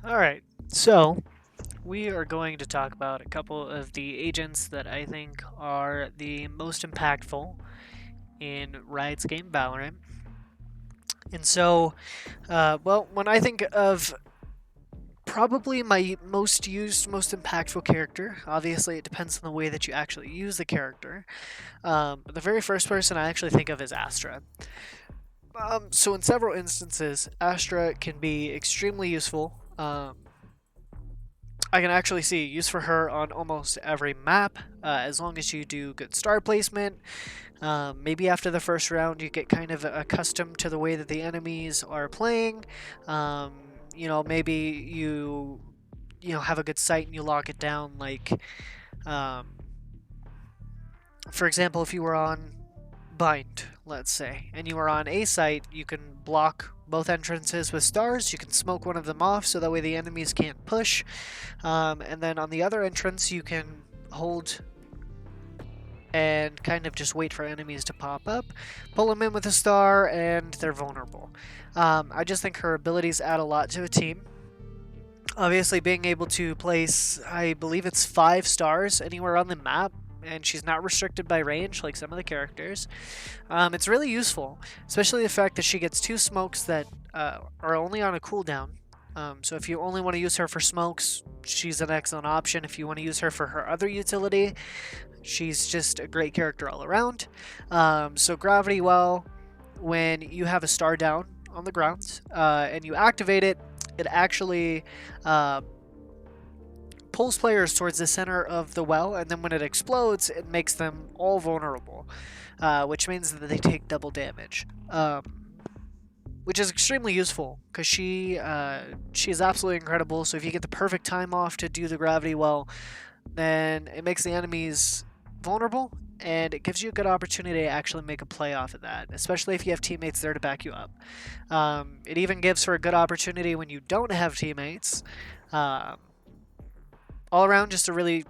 Alright, so we are going to talk about a couple of the agents that I think are the most impactful in Riot's game Valorant. And so, well, when I think of probably my most used, most impactful character, obviously it depends on the way that you actually use the character. But the very first person I actually think of is Astra. So in several instances, Astra can be extremely useful. I can actually see use for her on almost every map, as long as you do good star placement. Maybe after the first round, you get kind of accustomed to the way that the enemies are playing. Um, maybe you have a good sight and you lock it down. Um, for example, if you were on bind, let's say, and you are on A site, you can block both entrances with stars. You can smoke one of them off so that way the enemies can't push. And then on the other entrance, you can hold and kind of just wait for enemies to pop up, pull them in with a star, and they're vulnerable. I just think her abilities add a lot to a team. Obviously, being able to place, I believe it's 5 stars anywhere on the map, and she's not restricted by range like some of the characters. It's really useful, especially the fact that she gets 2 smokes that are only on a cooldown. So if you only want to use her for smokes, she's an excellent option. If you want to use her for her other utility, she's just a great character all around. So Gravity Well, when you have a star down on the ground and you activate it, it actually pulls players towards the center of the well, and then when it explodes, it makes them all vulnerable, which means that they take double damage. Which is extremely useful because she is absolutely incredible. So if you get the perfect time off to do the Gravity Well, then it makes the enemies vulnerable, and it gives you a good opportunity to actually make a play off of that, especially if you have teammates there to back you up. It even gives her a good opportunity when you don't have teammates. Um, all around, just a really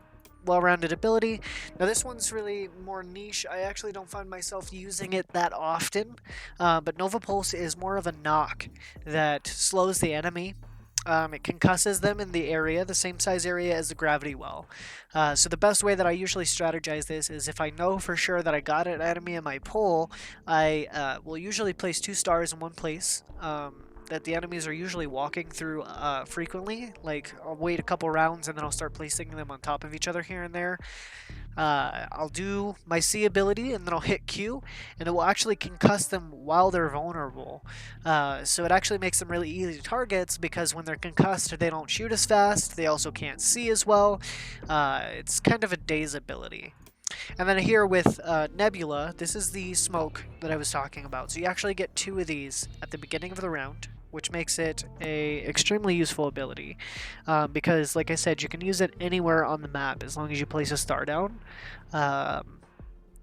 well-rounded ability. Now this one's really more niche. I actually don't find myself using it that often, but Nova Pulse is more of a knock that slows the enemy. It concusses them in the area, the same size area as the Gravity Well. So the best way that I usually strategize this is if I know for sure that I got an enemy in my pull, I will usually place 2 stars in one place. That the enemies are usually walking through frequently. Like, I'll wait a couple rounds and then I'll start placing them on top of each other here and there. I'll do my C ability and then I'll hit Q, and it will actually concuss them while they're vulnerable. So it actually makes them really easy targets because when they're concussed, they don't shoot as fast. They also can't see as well. It's kind of a daze ability. And then here with Nebula, this is the smoke that I was talking about. So you actually get 2 of these at the beginning of the round, which makes it a extremely useful ability. Because, like I said, you can use it anywhere on the map as long as you place a star down.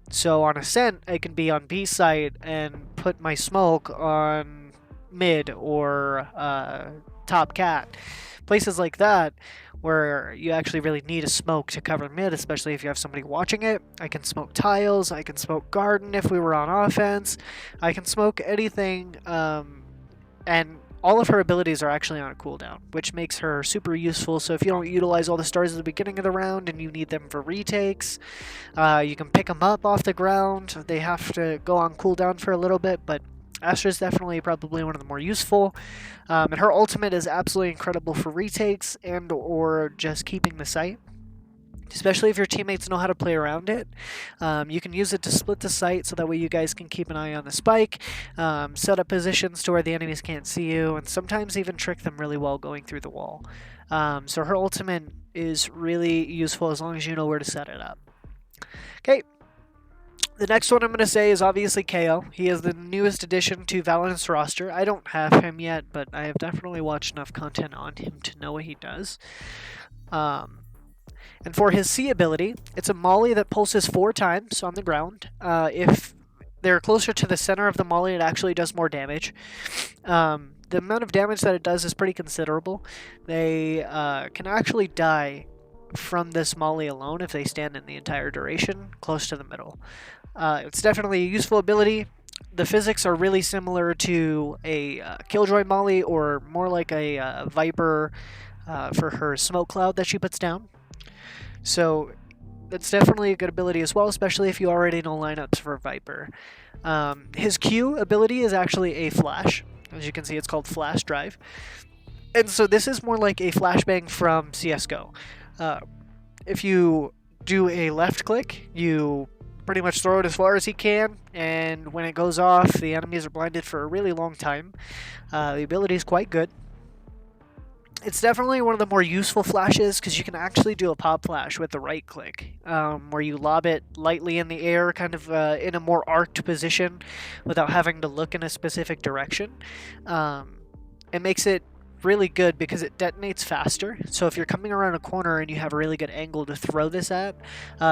So on Ascent, I can be on B site and put my smoke on mid or top cat. Places like that where you actually really need a smoke to cover mid, especially if you have somebody watching it. I can smoke tiles, I can smoke garden if we were on offense, I can smoke anything, and all of her abilities are actually on a cooldown, which makes her super useful. So if you don't utilize all the stars at the beginning of the round and you need them for retakes, you can pick them up off the ground. They have to go on cooldown for a little bit, but Astra's definitely probably one of the more useful. And her ultimate is absolutely incredible for retakes and or just keeping the site. Especially if your teammates know how to play around it. You can use it to split the site so that way you guys can keep an eye on the spike, set up positions to where the enemies can't see you, and sometimes even trick them really well going through the wall. So her ultimate is really useful as long as you know where to set it up. Okay, the next one I'm going to say is obviously KO. He is the newest addition to Valorant's roster. I don't have him yet, but I have definitely watched enough content on him to know what he does. And for his C ability, it's a molly that pulses 4 times on the ground. If they're closer to the center of the molly, it actually does more damage. The amount of damage that it does is pretty considerable. They can actually die from this molly alone if they stand in the entire duration close to the middle. It's definitely a useful ability. The physics are really similar to a Killjoy Molly, or more like a Viper for her smoke cloud that she puts down. So that's definitely a good ability as well, especially if you already know lineups for Viper. His Q ability is actually a flash. As you can see, it's called Flash Drive. And so this is more like a flashbang from CSGO. If you do a left click, you pretty much throw it as far as he can, and when it goes off, the enemies are blinded for a really long time. The ability is quite good. It's definitely one of the more useful flashes because you can actually do a pop flash with the right click, where you lob it lightly in the air, kind of in a more arced position without having to look in a specific direction. It makes it really good because it detonates faster. So if you're coming around a corner and you have a really good angle to throw this at,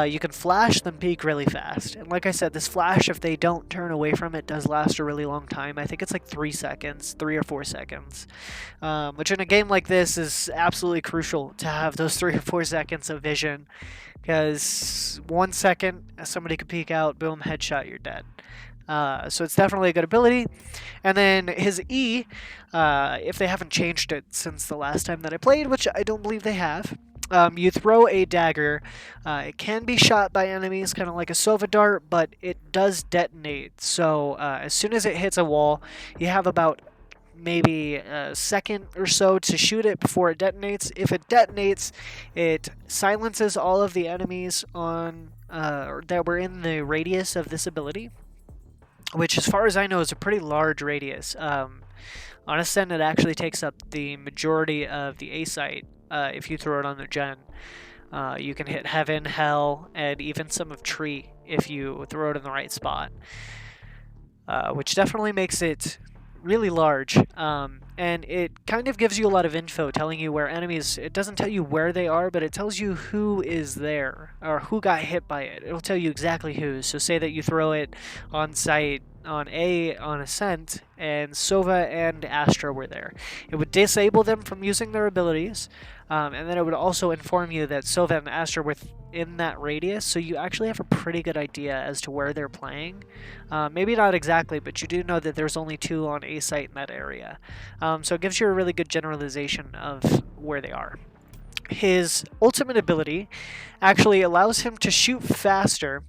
you can flash then peek really fast. And like I said, this flash, if they don't turn away from it, does last a really long time. I think it's like 3 seconds, 3 or 4 seconds, which in a game like this is absolutely crucial to have those 3 or 4 seconds of vision, because 1 second somebody could peek out, boom, headshot, you're dead. So it's definitely a good ability. And then his E, if they haven't changed it since the last time that I played, which I don't believe they have, you throw a dagger. It can be shot by enemies, kind of like a Sova dart, but it does detonate. So as soon as it hits a wall, you have about maybe a second or so to shoot it before it detonates. If it detonates, it silences all of the enemies on that were in the radius of this ability, which, as far as I know, is a pretty large radius. On Ascent, it actually takes up the majority of the A site if you throw it on the gen. You can hit Heaven, Hell, and even some of Tree if you throw it in the right spot, which definitely makes it really large. And it kind of gives you a lot of info, telling you where enemies... It doesn't tell you where they are, but it tells you who is there, or who got hit by it. It'll tell you exactly who. So say that you throw it on site on Ascent, and Sova and Astra were there. It would disable them from using their abilities, and then it would also inform you that Sova and Astra were in that radius, so you actually have a pretty good idea as to where they're playing. Maybe not exactly, but you do know that there's only 2 on A site in that area. So it gives you a really good generalization of where they are. His ultimate ability actually allows him to shoot faster.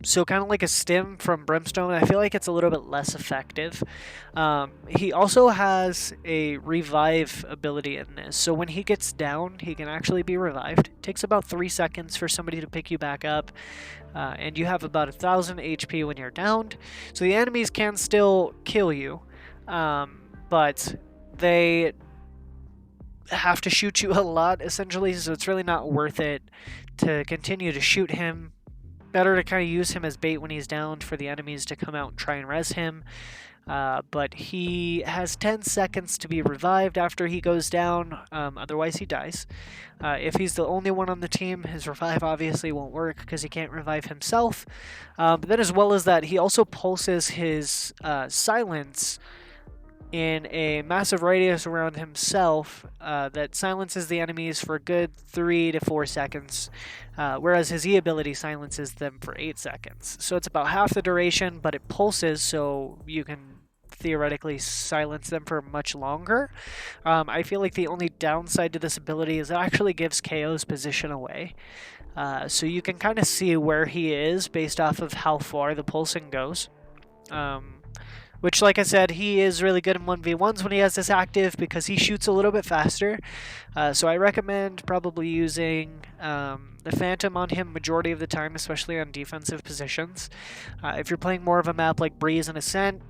So kind of like a stim from Brimstone. I feel like it's a little bit less effective. He also has a revive ability in this. So when he gets down, he can actually be revived. It takes about 3 seconds for somebody to pick you back up. And you have about 1,000 HP when you're downed. So the enemies can still kill you. But they have to shoot you a lot, essentially. So it's really not worth it to continue to shoot him. Better to kind of use him as bait when he's downed for the enemies to come out and try and res him. But he has 10 seconds to be revived after he goes down, otherwise he dies. If he's the only one on the team, his revive obviously won't work because he can't revive himself. But then, as well as that, he also pulses his silence in a massive radius around himself that silences the enemies for a good 3 to 4 seconds, whereas his E ability silences them for 8 seconds. So it's about half the duration, but it pulses, so you can theoretically silence them for much longer. I feel like the only downside to this ability is it actually gives KO's position away. So you can kind of see where he is based off of how far the pulsing goes. Which, like I said, he is really good in 1v1s when he has this active because he shoots a little bit faster. So I recommend probably using the Phantom on him majority of the time, especially on defensive positions. If you're playing more of a map like Breeze and Ascent,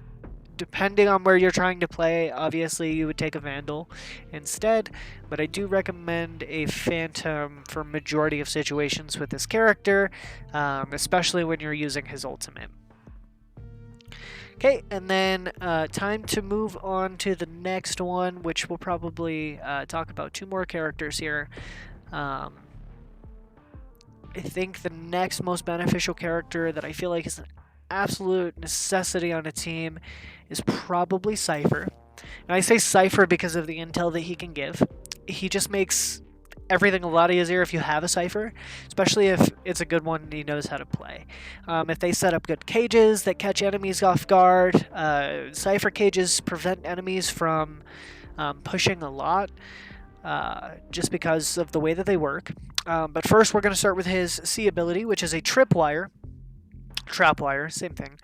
depending on where you're trying to play, obviously you would take a Vandal instead. But I do recommend a Phantom for majority of situations with this character, especially when you're using his ultimate. Okay, and then time to move on to the next one, which we'll probably talk about 2 more characters here. I think the next most beneficial character that I feel like is an absolute necessity on a team is probably Cypher. And I say Cypher because of the intel that he can give. He just makes everything a lot easier if you have a Cypher, especially if it's a good one and he knows how to play. If they set up good cages that catch enemies off guard, Cypher cages prevent enemies from pushing a lot, just because of the way that they work. But first, we're going to start with his C ability, which is a tripwire. Trapwire, same thing.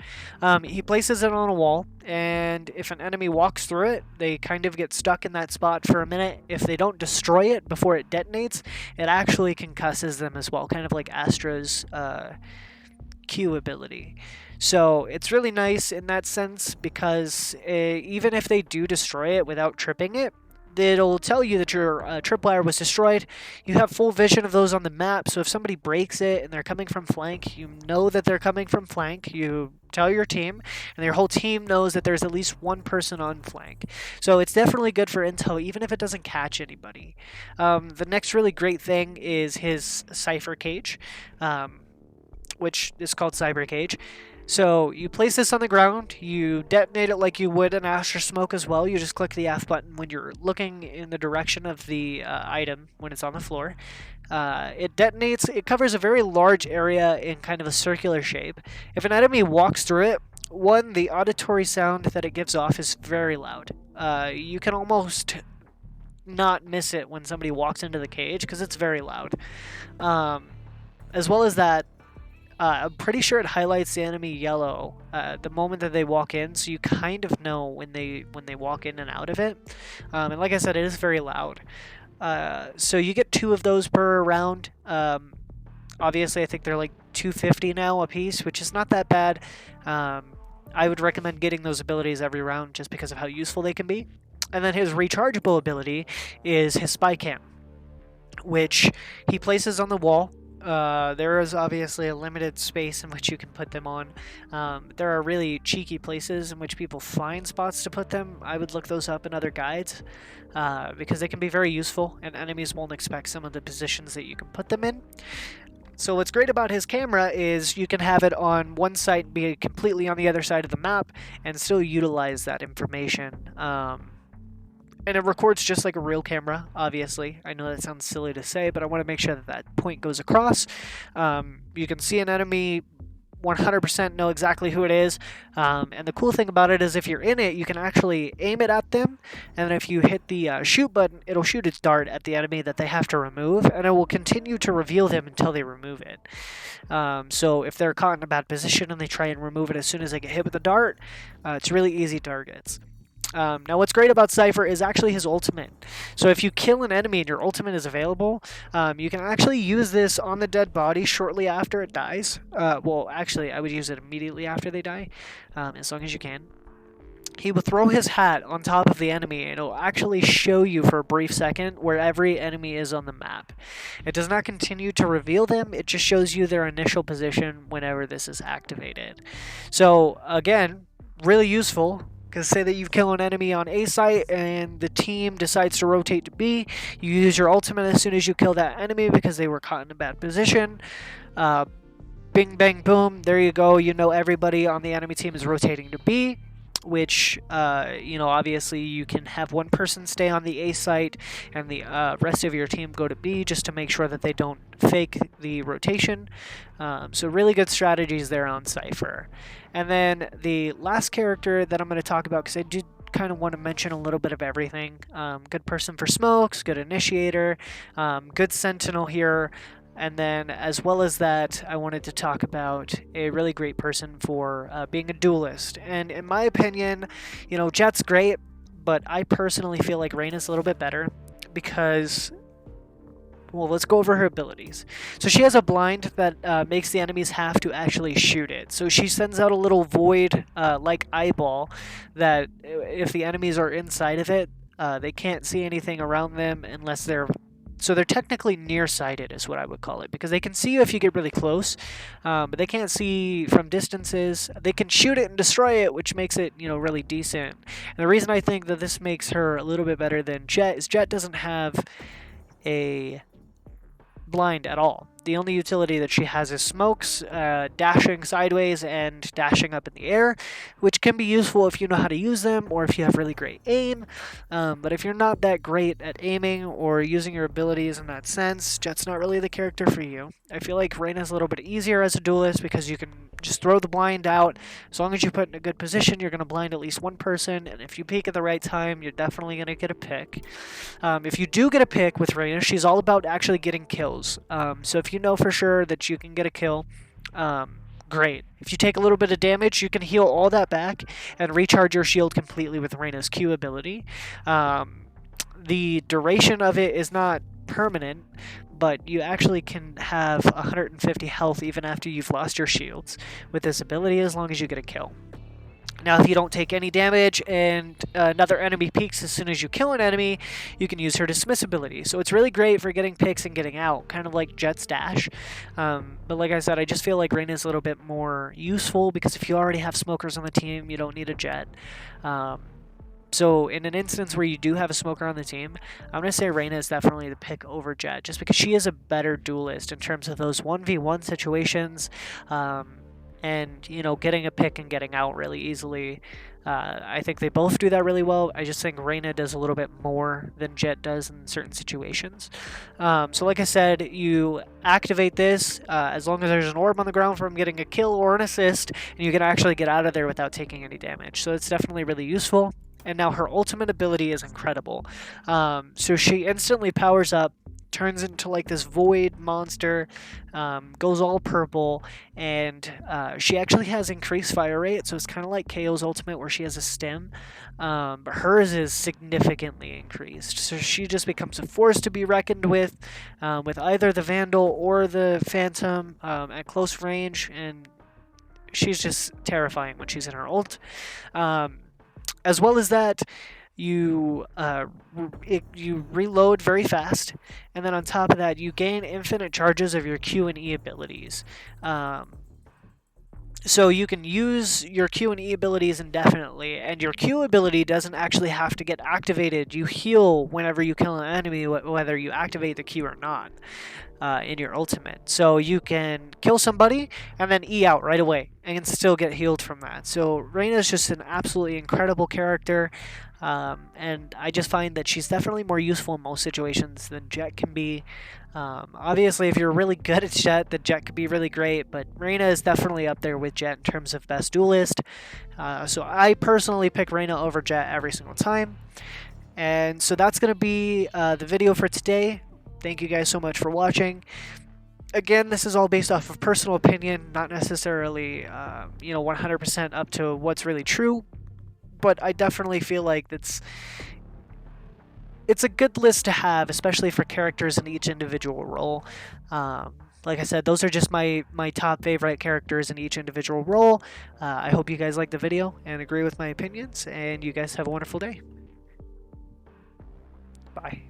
He places it on a wall, and if an enemy walks through it, they kind of get stuck in that spot for a minute. If they don't destroy it before it detonates, it actually concusses them as well, kind of like Astra's Q ability. So it's really nice in that sense because even if they do destroy it without tripping it, it'll tell you that your tripwire was destroyed. You have full vision of those on the map, so if somebody breaks it and they're coming from flank, you know that they're coming from flank. You tell your team, and your whole team knows that there's at least one person on flank. So it's definitely good for intel, even if it doesn't catch anybody. The next really great thing is his Cypher Cage, which is called Cyber Cage. So you place this on the ground, you detonate it like you would an Astra Smoke as well. You just click the F button when you're looking in the direction of the item when it's on the floor. It detonates, it covers a very large area in kind of a circular shape. If an enemy walks through it, one, the auditory sound that it gives off is very loud. You can almost not miss it when somebody walks into the cage because it's very loud. As well as that, I'm pretty sure it highlights the enemy yellow the moment that they walk in, so you kind of know when they walk in and out of it. And like I said, it is very loud. So you get 2 of those per round. Obviously, I think they're like 250 now a piece, which is not that bad. I would recommend getting those abilities every round just because of how useful they can be. And then his rechargeable ability is his Spy Cam, which he places on the wall. There is obviously a limited space in which you can put them on. There are really cheeky places in which people find spots to put them. I would look those up in other guides because they can be very useful and enemies won't expect some of the positions that you can put them in. So what's great about his camera is you can have it on one side and be completely on the other side of the map and still utilize that information. And it records just like a real camera, obviously. I know that sounds silly to say, but I want to make sure that that point goes across. You can see an enemy 100% know exactly who it is. And the cool thing about it is if you're in it, you can actually aim it at them. And then if you hit the shoot button, it'll shoot its dart at the enemy that they have to remove. And it will continue to reveal them until they remove it. So if they're caught in a bad position and they try and remove it as soon as they get hit with the dart, it's really easy targets. Now what's great about Cypher is actually his ultimate. So if you kill an enemy and your ultimate is available, you can actually use this on the dead body shortly after it dies. Well, actually, I would use it immediately after they die, as long as you can. He will throw his hat on top of the enemy and it'll actually show you for a brief second where every enemy is on the map. It does not continue to reveal them, it just shows you their initial position whenever this is activated. So again, really useful. Because say that you kill an enemy on A site and the team decides to rotate to B, you use your ultimate as soon as you kill that enemy because they were caught in a bad position. Bing, bang, boom, there you go. You know everybody on the enemy team is rotating to B, which, obviously you can have one person stay on the A site and the rest of your team go to B just to make sure that they don't fake the rotation. So really good strategies there on Cypher. And then the last character that I'm going to talk about, because I did kind of want to mention a little bit of everything. Good person for smokes, good initiator, good sentinel here. And then, as well as that, I wanted to talk about a really great person for being a duelist. And in my opinion, Jet's great, but I personally feel like Reyna's a little bit better because, well, let's go over her abilities. So she has a blind that makes the enemies have to actually shoot it. So she sends out a little void like eyeball that if the enemies are inside of it, they can't see anything around them unless they're... So they're technically nearsighted is what I would call it, because they can see you if you get really close, but they can't see from distances. They can shoot it and destroy it, which makes it, really decent. And the reason I think that this makes her a little bit better than Jet is Jet doesn't have a blind at all. The only utility that she has is smokes, dashing sideways, and dashing up in the air, which can be useful if you know how to use them or if you have really great aim. But if you're not that great at aiming or using your abilities in that sense, Jett's not really the character for you. I feel like Reyna's a little bit easier as a duelist because you can just throw the blind out. As long as you put in a good position, you're going to blind at least one person, and if you peek at the right time, you're definitely going to get a pick. If you do get a pick with Reyna, she's all about actually getting kills. So if you know for sure that you can get a kill, great. If you take a little bit of damage, you can heal all that back and recharge your shield completely with Reyna's Q ability. The duration of it is not permanent, but you actually can have 150 health even after you've lost your shields with this ability as long as you get a kill. Now, if you don't take any damage and another enemy peeks as soon as you kill an enemy, you can use her dismiss ability. So it's really great for getting picks and getting out, kind of like Jett's dash. But like I said, I just feel like Reyna is a little bit more useful because if you already have smokers on the team, you don't need a Jett. So in an instance where you do have a smoker on the team, I'm going to say Reyna is definitely the pick over Jett, just because she is a better duelist in terms of those 1v1 situations. And, you know, getting a pick and getting out really easily. I think they both do that really well. I just think Reyna does a little bit more than Jett does in certain situations. So like I said, you activate this as long as there's an orb on the ground from getting a kill or an assist, and you can actually get out of there without taking any damage. So it's definitely really useful. And now her ultimate ability is incredible. So she instantly powers up, turns into like this void monster, goes all purple, and she actually has increased fire rate, so it's kind of like KO's ultimate where she has a stem, but hers is significantly increased, so she just becomes a force to be reckoned with either the Vandal or the Phantom at close range, and she's just terrifying when she's in her ult. As well as that, you reload very fast, and then on top of that, you gain infinite charges of your Q and E abilities. So you can use your Q and E abilities indefinitely, and your Q ability doesn't actually have to get activated. You heal whenever you kill an enemy, whether you activate the Q or not. In your ultimate. So you can kill somebody and then E out right away and still get healed from that. So Reyna is just an absolutely incredible character, and I just find that she's definitely more useful in most situations than Jett can be. Obviously, if you're really good at Jett, then Jett could be really great, but Reyna is definitely up there with Jett in terms of best duelist. So I personally pick Reyna over Jett every single time. And so that's going to be the video for today. Thank you guys so much for watching. Again, this is all based off of personal opinion, not necessarily, 100% up to what's really true. But I definitely feel like it's a good list to have, especially for characters in each individual role. Like I said, those are just my top favorite characters in each individual role. I hope you guys like the video and agree with my opinions, and you guys have a wonderful day. Bye.